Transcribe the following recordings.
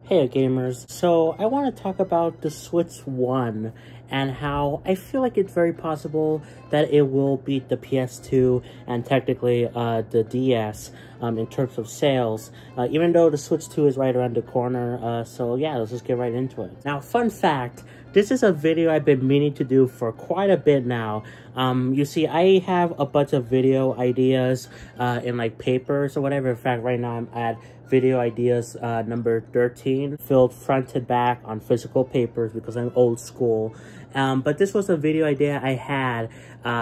Hey gamers, so I want to talk about the Switch 1 and how I feel like it's very possible that it will beat the PS2 and technically the DS in terms of sales, even though the Switch 2 is right around the corner. So yeah, let's just get right into it. Now, fun fact, this is a video I've been meaning to do for quite a bit now. You see, I have a bunch of video ideas in like papers or whatever. In fact, right now I'm at video ideas number 13, filled front to back on physical papers because I'm old school. But this was a video idea I had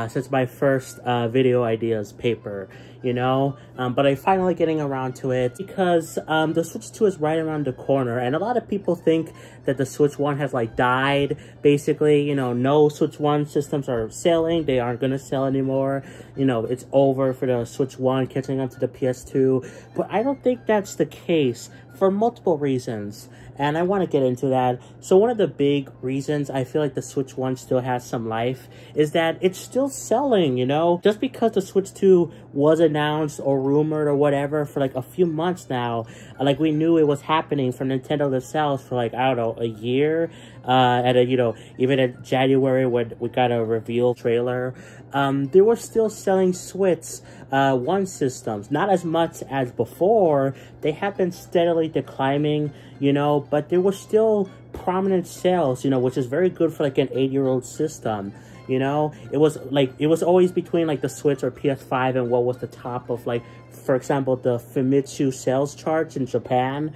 since my first video ideas paper, you know, but I'm finally getting around to it because the Switch 2 is right around the corner, and a lot of people think that the Switch 1 has like died. Basically, you know, no Switch 1 systems are selling, they aren't gonna sell anymore, you know, it's over for the Switch 1 catching up to the PS2, but I don't think that's the case for multiple reasons, and I want to get into that. So one of the big reasons I feel like the Switch 1 still has some life is that it's still selling, you know? Just because the Switch 2 was announced or rumored or whatever for like a few months now, like we knew it was happening for Nintendo themselves for like, I don't know, a year, and you know, even in January when we got a reveal trailer, they were still selling Switch 1 systems, not as much as before. They have been steadily declining, you know, but there were still prominent sales, you know, which is very good for like an 8-year-old system. You know, it was always between like the Switch or PS5 and what was the top of, like, for example, the Famitsu sales charts in Japan,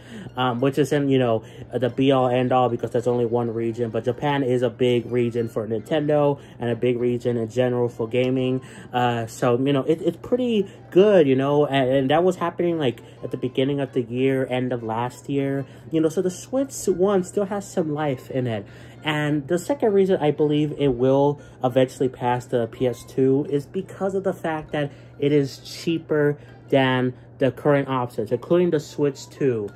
which isn't, you know, the be-all end-all because there's only one region, but Japan is a big region for Nintendo and a big region in general for gaming. So, you know, it's pretty good, you know, and that was happening like at the beginning of the year, end of last year, you know, so the Switch 1 still has some life in it. And the second reason I believe it will eventually pass the PS2 is because of the fact that it is cheaper than the current options, including the Switch 2.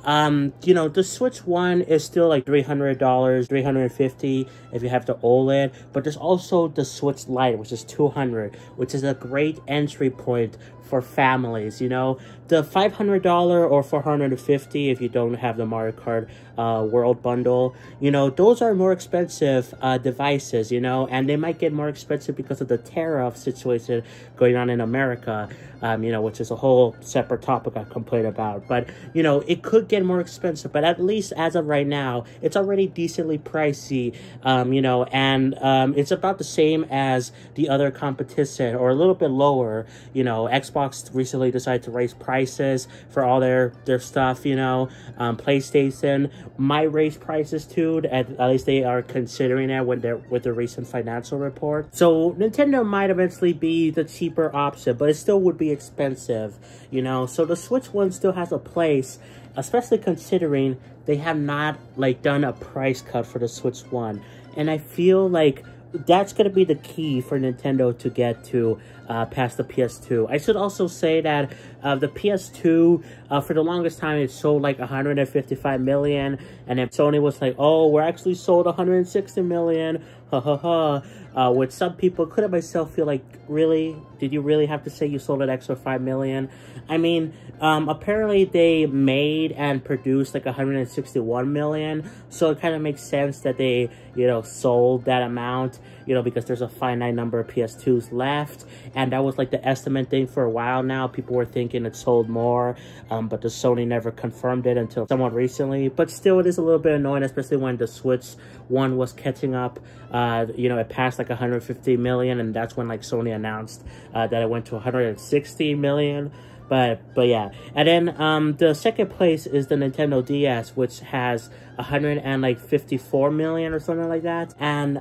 You know, the Switch 1 is still like $300, $350 if you have the OLED, but there's also the Switch Lite, which is $200, which is a great entry point for families, you know. The $500 or $450 if you don't have the Mario Kart World Bundle, you know, those are more expensive devices, you know, and they might get more expensive because of the tariff situation going on in America, you know, which is a whole separate topic I complain about. But, you know, it could get more expensive, but at least as of right now, it's already decently pricey, you know, and it's about the same as the other competition, or a little bit lower. You know, Xbox recently decided to raise prices for all their stuff, you know. PlayStation might raise prices too, at least they are considering it with the recent financial report. So Nintendo might eventually be the cheaper option, but it still would be expensive, you know. So the Switch 1 still has a place, especially considering they have not like done a price cut for the Switch 1, and I feel like that's going to be the key for Nintendo to get to past the PS2. I should also say that the PS2, for the longest time, it sold like 155 million, and then Sony was like, oh, we're actually sold 160 million, ha ha ha, which some people, including myself, feel like, really? Did you really have to say you sold an extra 5 million? I mean, apparently they made and produced like 161 million, so it kind of makes sense that they, you know, sold that amount, you know, because there's a finite number of PS2s left, and that was like the estimate thing for a while now. People were thinking it sold more, but the Sony never confirmed it until somewhat recently. But still, it is a little bit annoying, especially when the Switch 1 was catching up. You know, it passed like 150 million, and that's when like Sony announced that it went to 160 million. But yeah, and then the second place is the Nintendo DS, which has 154 million or something like that. And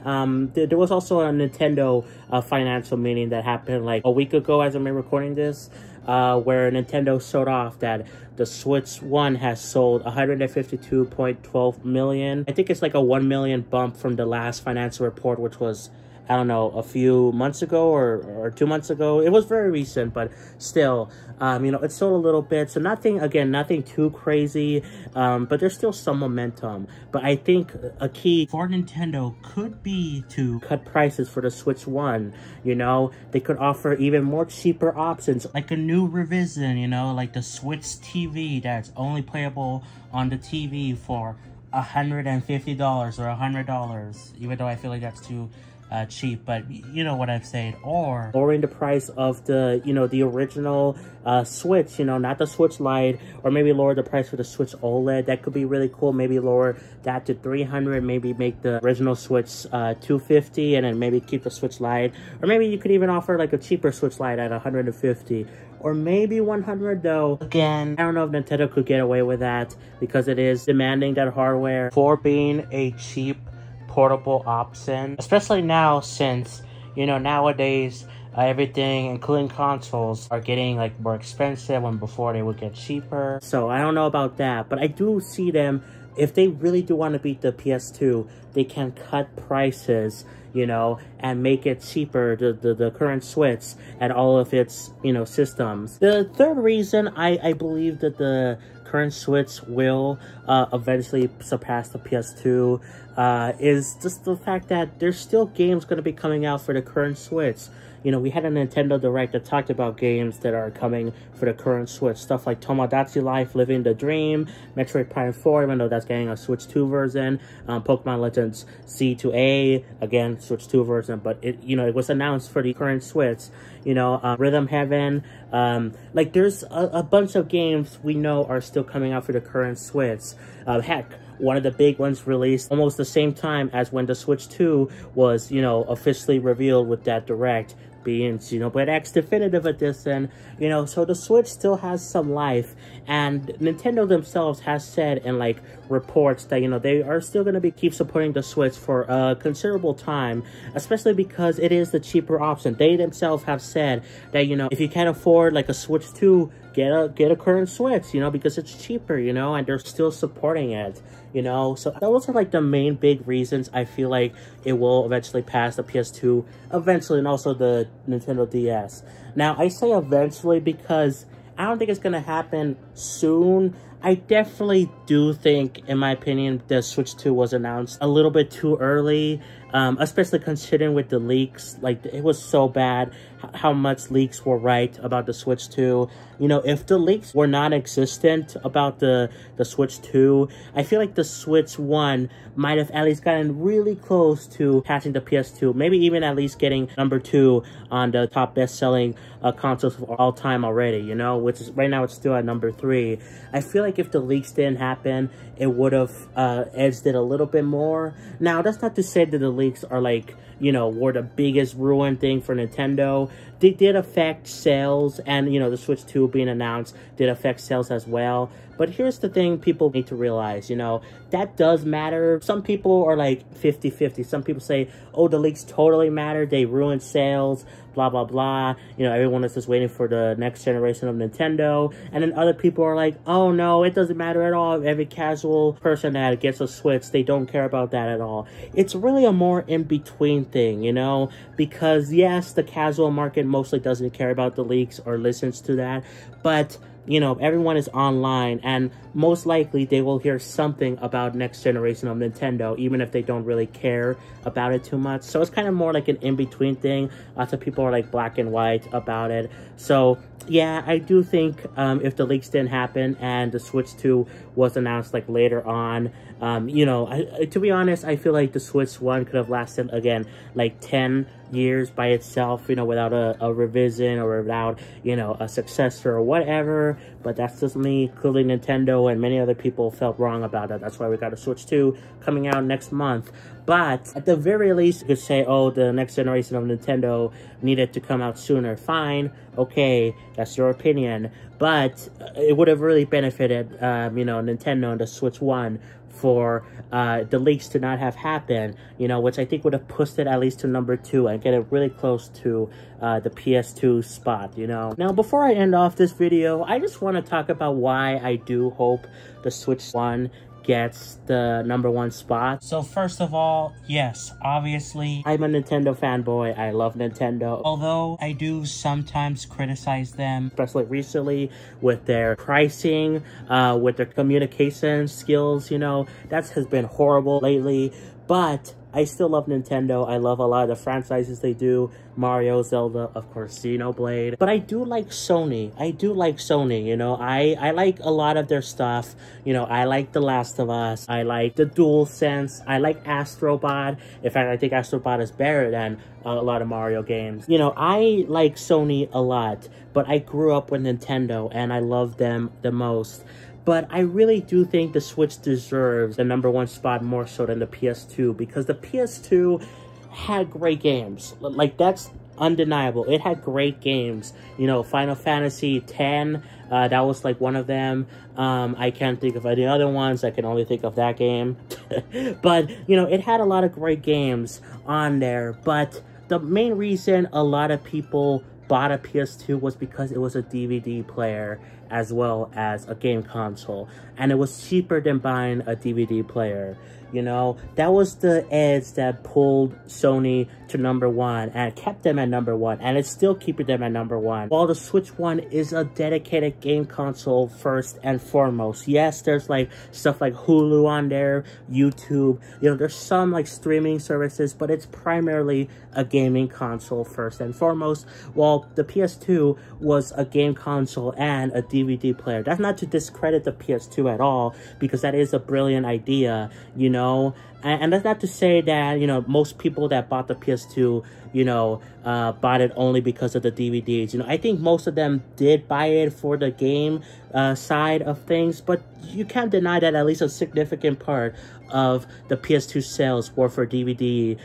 there was also a Nintendo financial meeting that happened like a week ago as I'm recording this, where Nintendo showed off that the Switch 1 has sold 152.12 million. I think it's like a 1 million bump from the last financial report, which was I don't know, a few months ago or 2 months ago. It was very recent, but still, you know, it sold a little bit. So nothing too crazy, but there's still some momentum. But I think a key for Nintendo could be to cut prices for the Switch 1, you know? They could offer even more cheaper options, like a new revision, you know, like the Switch TV that's only playable on the TV for $150 or $100, even though I feel like that's too cheap, but you know what I've said. Or lowering the price of the, you know, the original Switch, you know, not the Switch Lite, or maybe lower the price for the Switch OLED. That could be really cool. Maybe lower that to $300, maybe make the original Switch $250, and then maybe keep the Switch Lite. Or maybe you could even offer like a cheaper Switch Lite at $150, or maybe $100 though. Again, I don't know if Nintendo could get away with that, because it is demanding that hardware for being a cheap portable option, especially now, since, you know, nowadays everything, including consoles, are getting like more expensive when before they would get cheaper. So I don't know about that, but I do see them, if they really do want to beat the PS2, they can cut prices, you know, and make it cheaper, the current Switch and all of its, you know, systems. The third reason I believe that the current Switch will eventually surpass the PS2 is just the fact that there's still games going to be coming out for the current Switch. You know, we had a Nintendo Direct that talked about games that are coming for the current Switch. Stuff like Tomodachi Life, Living the Dream, Metroid Prime 4, even though that's getting a Switch 2 version. Pokemon Legends C2A, again, Switch 2 version, but it, you know, it was announced for the current Switch. You know, Rhythm Heaven, like there's a bunch of games we know are still coming out for the current Switch. Heck, one of the big ones released almost the same time as when the Switch 2 was, you know, officially revealed with that Direct, being Xenoblade X Definitive Edition, you know, so the Switch still has some life, and Nintendo themselves has said in like reports that, you know, they are still going to keep supporting the Switch for a considerable time, especially because it is the cheaper option. They themselves have said that, you know, if you can't afford like a Switch 2, get a current Switch, you know, because it's cheaper, you know, and they're still supporting it, you know. So those are like the main big reasons I feel like it will eventually pass the PS2 eventually, and also the Nintendo DS. Now, I say eventually because I don't think it's gonna happen soon. I definitely do think, in my opinion, the Switch 2 was announced a little bit too early, especially considering with the leaks. Like, it was so bad how much leaks were right about the Switch 2. You know, if the leaks were non-existent about the Switch 2, I feel like the Switch 1 might have at least gotten really close to passing the PS2, maybe even at least getting number 2 on the top best-selling consoles of all time already, you know, which is right now it's still at number 3. I feel like if the leaks didn't happen, it would have edged it a little bit more. Now, that's not to say that the leaks are like, you know, were the biggest ruin thing for Nintendo. They did affect sales, and, you know, the Switch 2 being announced did affect sales as well. But here's the thing people need to realize, you know, that does matter. Some people are like 50-50. Some people say, oh, the leaks totally matter. They ruined sales, blah, blah, blah. You know, everyone is just waiting for the next generation of Nintendo. And then other people are like, oh, no, it doesn't matter at all. Every casual person that gets a Switch, they don't care about that at all. It's really a more in-between thing, you know, because yes, the casual market mostly doesn't care about the leaks or listens to that, but you know, everyone is online, and most likely they will hear something about next generation of Nintendo, even if they don't really care about it too much. So it's kind of more like an in-between thing. Lots of people are like black and white about it. So yeah, I do think if the leaks didn't happen and the Switch 2 was announced like later on, you know, to be honest, I feel like the Switch 1 could have lasted, again, like 10 years by itself, you know, without a revision or without, you know, a successor or whatever. But that's just me. Clearly Nintendo and many other people felt wrong about it. That's why we got a Switch 2 coming out next month. But at the very least, you could say, oh, the next generation of Nintendo needed to come out sooner. Fine, okay, that's your opinion. But it would have really benefited, you know, Nintendo and the Switch 1 for the leaks to not have happened, you know, which I think would have pushed it at least to number 2 and get it really close to the PS2 spot, you know. Now, before I end off this video, I just want to talk about why I do hope the Switch 1 gets the #1 spot. So first of all, yes, obviously, I'm a Nintendo fanboy. I love Nintendo. Although I do sometimes criticize them, especially recently with their pricing, with their communication skills, you know, that has been horrible lately. But I still love Nintendo. I love a lot of the franchises they do. Mario, Zelda, of course, Xenoblade. But I do like Sony. I do like Sony, you know. I like a lot of their stuff. You know, I like The Last of Us. I like the DualSense. I like Astrobot. In fact, I think Astrobot is better than a lot of Mario games. You know, I like Sony a lot. But I grew up with Nintendo, and I love them the most. But I really do think the Switch deserves the #1 spot more so than the PS2, because the PS2 had great games. Like, that's undeniable. It had great games. You know, Final Fantasy X, that was like one of them. I can't think of any other ones. I can only think of that game. But, you know, it had a lot of great games on there. But the main reason a lot of people bought a PS2 was because it was a DVD player as well as a game console, and it was cheaper than buying a DVD player. You know, that was the edge that pulled Sony to #1 and kept them at #1, and it's still keeping them at #1. While the Switch 1 is a dedicated game console first and foremost. Yes, there's like stuff like Hulu on there, YouTube, you know, there's some like streaming services, but it's primarily a gaming console first and foremost, while the PS2 was a game console and a DVD player. That's not to discredit the PS2 at all, because that is a brilliant idea, you know. And that's not to say that, you know, most people that bought the PS2, you know, bought it only because of the DVDs. You know, I think most of them did buy it for the game side of things, but you can't deny that at least a significant part of the PS2 sales were for DVD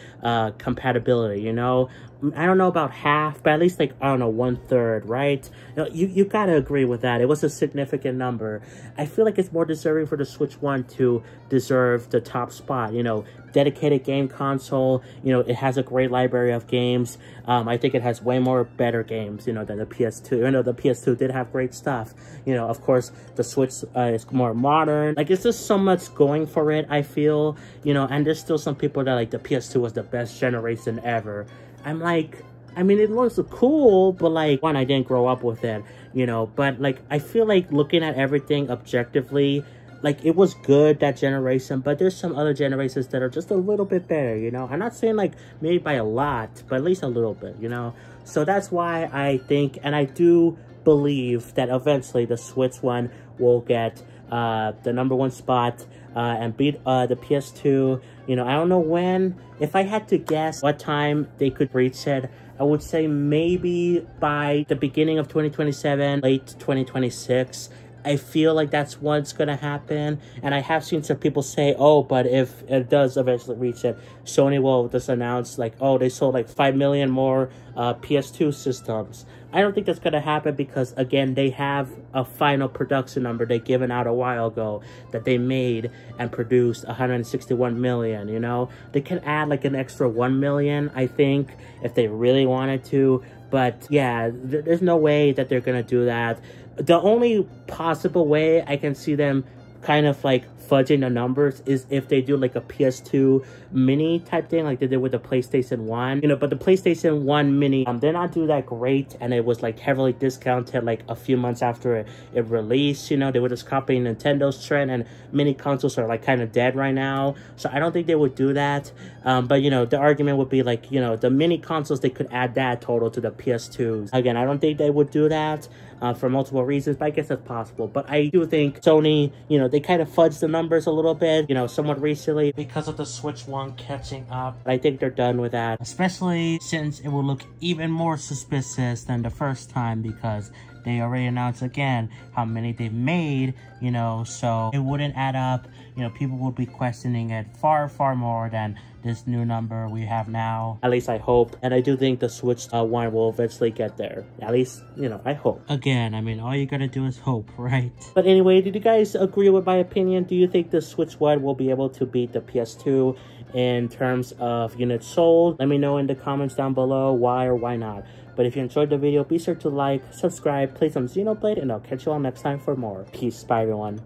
compatibility, you know. I don't know about half, but at least like, I don't know, 1/3, right? You gotta agree with that. It was a significant number. I feel like it's more deserving for the Switch 1 to deserve the top spot, you know. Dedicated game console, you know, it has a great library of games. I think it has way more better games, you know, than the PS2. Even though the PS2 did have great stuff, you know, of course, the Switch is more modern. Like, it's just so much going for it, I feel, you know, and there's still some people that like the PS2 was the best generation ever. I'm like, I mean, it looks cool, but like, one, I didn't grow up with it, you know, but like, I feel like looking at everything objectively, like, it was good that generation, but there's some other generations that are just a little bit better, you know. I'm not saying like maybe by a lot, but at least a little bit, you know. So that's why I think, and I do believe that eventually the Switch 1 will get the #1 spot and beat the PS2. You know, I don't know when. If I had to guess what time they could reach it, I would say maybe by the beginning of 2027, late 2026. I feel like that's what's gonna happen, and I have seen some people say, oh, but if it does eventually reach it, Sony will just announce like, oh, they sold like 5 million more PS2 systems. I don't think that's gonna happen because, again, they have a final production number they given out a while ago that they made and produced 161 million, you know? They can add like an extra 1 million, I think, if they really wanted to, but yeah, there's no way that they're gonna do that. The only possible way I can see them kind of like fudging the numbers is if they do like a PS2 mini type thing like they did with the PlayStation 1, you know. But the PlayStation 1 mini, they're not do that great, and it was like heavily discounted like a few months after it released, you know. They were just copying Nintendo's trend, and mini consoles are like kind of dead right now, so I don't think they would do that. But you know, the argument would be like, you know, the mini consoles, they could add that total to the PS2s. Again, I don't think they would do that for multiple reasons, but I guess that's possible. But I do think Sony, you know, they kind of fudged the numbers a little bit, you know, somewhat recently because of the Switch 1 catching up. I think they're done with that, especially since it will look even more suspicious than the first time because they already announced again how many they've made, you know, so it wouldn't add up. You know, people would be questioning it far, far more than this new number we have now. At least I hope. And I do think the Switch 1 will eventually get there. At least, you know, I hope. Again, I mean, all you gotta do is hope, right? But anyway, did you guys agree with my opinion? Do you think the Switch 1 will be able to beat the PS2 in terms of units sold? Let me know in the comments down below why or why not. But if you enjoyed the video, be sure to like, subscribe, play some Xenoblade, and I'll catch you all next time for more. Peace. Bye, everyone.